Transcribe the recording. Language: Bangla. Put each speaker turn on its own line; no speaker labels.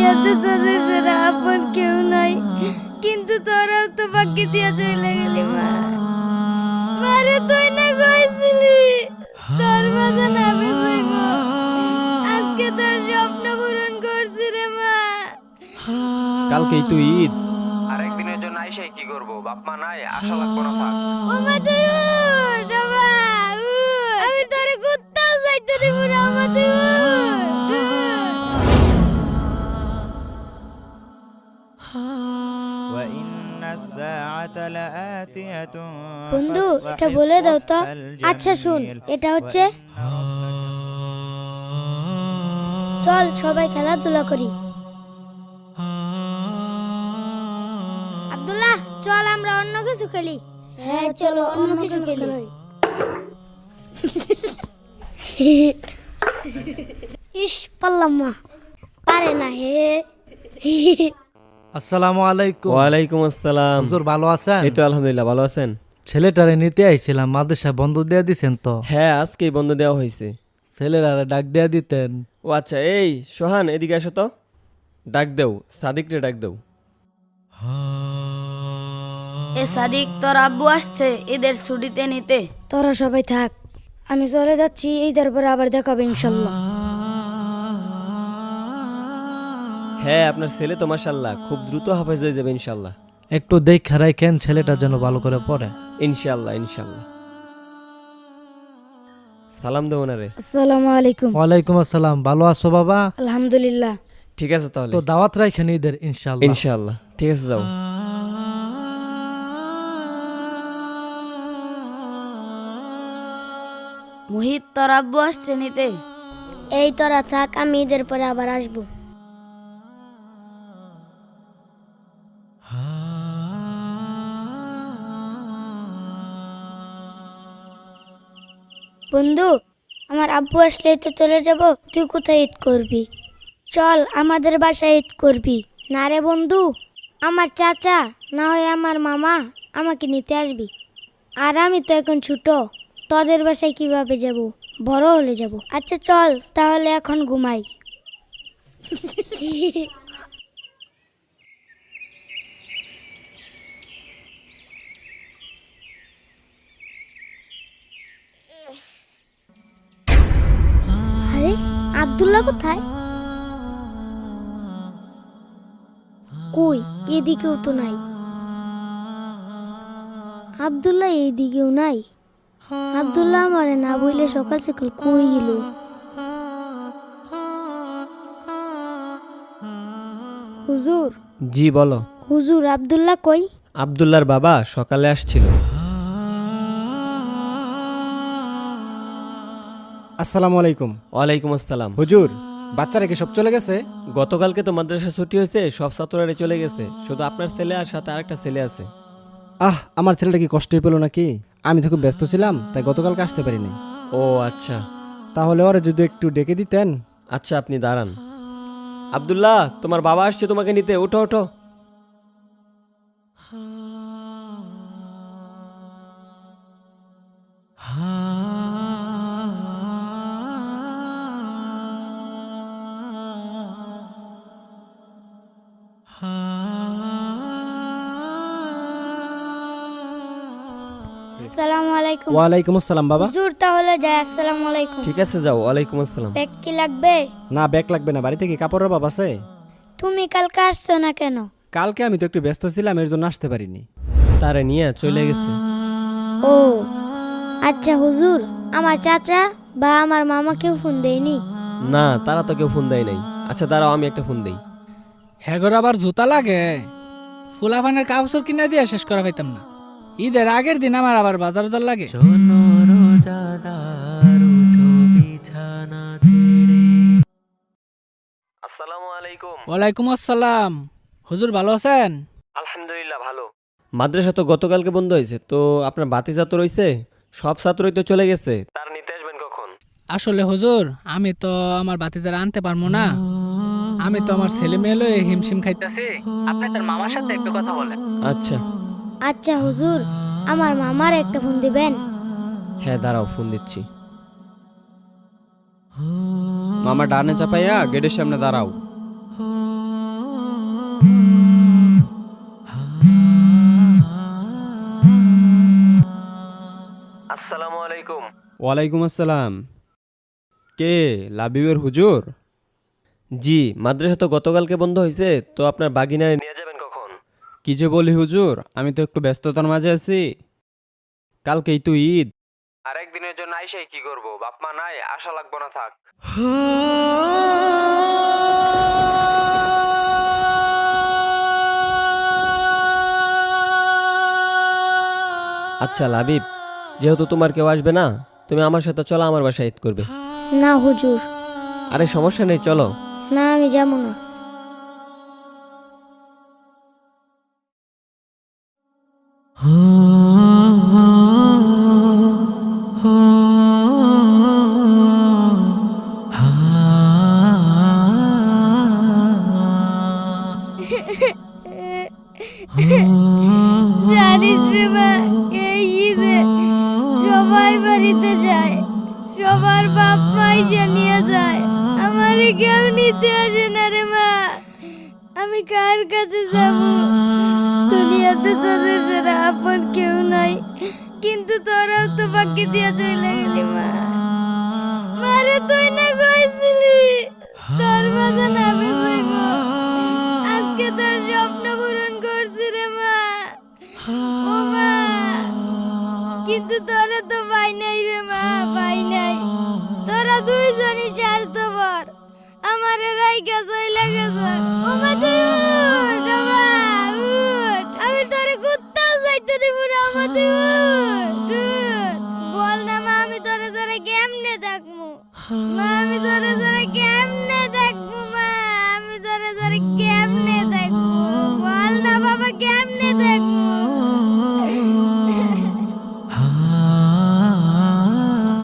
দুনিয়াতে তোদের ছাড়া আপন কেউ নাই, কিন্তু তোরাও তো বাকি দিয়া চলে গেলি মা। মারে তুই না কইছিলি তোর বাজান আমি যাইব, আজকে তোর স্বপ্ন পূরণ করছি রে মা।
কালকেই তো ঈদ।
আরেকদিনের জন্য আইসাই কি করবো? বাপ মা নাই, আশা লাগবো না থাক।
ও মা তুই উঠ, ও মা, উঠ। আমি তোরে কোথাও যাইতে দিব না, ও মা তুই উঠ। বন্ধু এটা বলে দাও তো। আচ্ছা শুন, এটা হচ্ছে চল সবাই খেলাধুলা করি। আব্দুল্লাহ চল আমরা অন্য কিছু খেলি। হ্যাঁ চলো অন্য কিছু খেলি। ইস পারলাম না, পারে না হে।
আসসালামু আলাইকুম।
ওয়ালাইকুম আসসালাম।
হুজুর ভালো আছেন?
এই তো আলহামদুলিল্লাহ, ভালো আছেন?
ছেলেটারে নিতে আইছিলাম, মাদ্রাসা বন্ধ দিয়ে দিছেন তো?
হ্যাঁ আজকেই বন্ধ দেওয়া হয়েছে।
ছেলেরারে ডাক দিয়া দিতেন।
ও আচ্ছা, এই সোহান এদিকে আসো তো, ডাক দেও সাদিক রে, ডাক দেও।
এ সাদিক, তোর আব্বু আসছে ঈদের ছুটিতে নিতে।
তোরা সবাই থাক, আমি চলে যাচ্ছি, ঈদের পরে আবার দেখাবে ইনশাল্লাহ।
হ্যাঁ আপনার ছেলে তো মাশাআল্লাহ খুব দ্রুত হাফেজ হয়ে যাবে ইনশাআল্লাহ।
একটু দেখা রাখেন ছেলেটা যেন ভালো করে পড়ে।
ইনশাআল্লাহ ইনশাআল্লাহ। সালাম দেও না রে।
আসসালামু আলাইকুম।
ওয়ালাইকুম আসসালাম। ভালো আছো বাবা?
আলহামদুলিল্লাহ।
ঠিক আছে তাহলে,
তো দাওয়াত রাখেন ঈদের ইনশাআল্লাহ।
ইনশাআল্লাহ ঠিক আছে, যাও।
মুহিত, তোর আব্বু আসছে নিতে।
এই তোরা থাক, আমি ঈদের পরে আবার আসবো। বন্ধু আমার আব্বু আসলে তো চলে যাব, তুই কোথায় ঈদ করবি? চল আমাদের বাসায় ঈদ করবি। না রে বন্ধু, আমার চাচা না হয় আমার মামা আমাকে নিতে আসবি, আর আমি তো এখন ছোট, তোদের বাসায় কিভাবে যাব? বড় হলে যাব। আচ্ছা চল তাহলে এখন ঘুমাই। আরে আব্দুল্লাহ কোথায়? কই এদিকেও তো নাই। আব্দুল্লাহ এইদিকেও নাই। আব্দুল্লাহ আমারে না বইলে সকাল সকাল কই গেল? হুজুর।
জি বলো।
হুজুর আব্দুল্লাহ কই?
আব্দুল্লাহর বাবা সকালে আসছিল।
আসসালামু আলাইকুম।
ওয়ালাইকুম আসসালাম।
হুজুর, বাচ্চারা কি সব চলে গেছে?
গতকালকে তো মাদ্রাসা ছুটি হয়েছে, সব ছাত্ররা চলে গেছে, শুধু আপনার ছেলে আর সাথে আরেকটা ছেলে আছে।
আমার ছেলেটা কি কষ্টই পেলো নাকি? আমি তো খুব ব্যস্ত ছিলাম, তাই গতকালকে আসতে পারিনি।
ও আচ্ছা।
তাহলে ওরা যদি একটু ডেকে দিতেন।
আচ্ছা আপনি দাঁড়ান। আব্দুল্লাহ তোমার বাবা আসছে তোমাকে নিতে, ওঠো ওঠো।
আসসালামু আলাইকুম।
ওয়ালাইকুম আসসালাম বাবা।
হুজুর তাহলে যাই, আসসালামু আলাইকুম।
ঠিক আছে যাও। ওয়ালাইকুম আসসালাম।
ব্যাগ কি লাগবে?
না, ব্যাগ লাগবে না, বাড়িতে কি কাপড়ের অভাব আছে?
তুমি কালকে আসছো না কেন?
কালকে আমি তো একটু ব্যস্ত ছিলাম, এর জন্য আসতে পারিনি।
তারে নিয়ে চলে গেছে।
ও আচ্ছা হুজুর, আমার চাচা বা আমার মামাকেও ফোন দেয়নি?
না তারা তো কেউ ফোন দেয় নাই। আচ্ছা দাঁড়াও আমি একটা ফোন দেই।
হ্যাঁ গো, আবার জুতা লাগে, ফুলাফানের কাপড় কিনা দিয়ে শেষ করা পাইতাম না। ঈদের আগের দিন আমার আবার বাজার দর লাগে।
আসসালামু আলাইকুম।
ওয়ালাইকুম আসসালাম। হুজুর ভালো আছেন?
আলহামদুলিল্লাহ ভালো।
মাদ্রাসা তো গতকালকে বন্ধ হয়েছে, তো আপনার বাতিজা তো রয়েছে, সব ছাত্রই তো চলে গেছে।
তার নিতে আসবেন কখন?
আসলে হুজুর, আমি তো আমার বাতিজারা আনতে পারবো না। আমি তো আমার ছেলে মেয়ে লয়ে হিমশিম খাইতেছি। আপনি তার মামার সাথে একটু কথা বলেন।
আচ্ছা।
আচ্ছা হুজুর, আমার মামার একটা ফোন দিবেন?
হ্যাঁ দাঁড়াও ফোন দিচ্ছি।
মামা ডানে চাপাইয়া গেটের সামনে দাঁড়াও।
আসসালামু আলাইকুম।
ওয়ালাইকুম আসসালাম। কে লাবিবের হুজুর?
জি, মাদ্রাসা তো গতকালকে বন্ধ হয়েছে, তো আপনার বাগিনায়
নিয়ে যাবেন কখন?
কি যে বলি হুজুর, আমি তো একটু ব্যস্ততার মাঝে আছি। কালকেই তো ঈদ।
আরেকদিনের জন্য আইসাই কি করব? বাপ মা নাই, আশা লাগবো না, থাক।
আচ্ছা লাবিব, যেহেতু তোমার কেউ আসবে না, তুমি আমার সাথে চলো, আমার বাসায় ঈদ করবে।
না হুজুর,
আরে সমস্যা নেই, চলো।
না আমি যাবো না। জানিস রে মা, এই ঈদে সবাই বাড়িতে যায়, সবার বাপ মাই নিয়ে যায়, আমারে কেউ নিতে আসে না রে মা। আমি কার কাছে যাব? দুনিয়াতে তোদের ছাড়া আপন কেউ নাই, কিন্তু তোরাও তো বাকি দিয়া চলে গেলি মা। মারে তুই না কইছিলি তোর বাজান আমি যাইব, আজকে তোর স্বপ্ন পূরণ করছি রে মা। ও মা, কিন্তু তোরা তো পাই নাই রে মা, পাই নাই। তোরা দুইজনই স্বার্থপর, আমার রাইগা চইলা গেছে। ও মা তুই উঠ, ও মা, উঠ। আমি তোরে কোথাও যাইতে দিব না, মা তুই উঠ, উঠ। বল না মা, আমি তোরে ছাড়া কেমনে থাকবো? মা আমি তোরে ছাড়া কেমনে থাকবো? মা আমি তোরে ছাড়া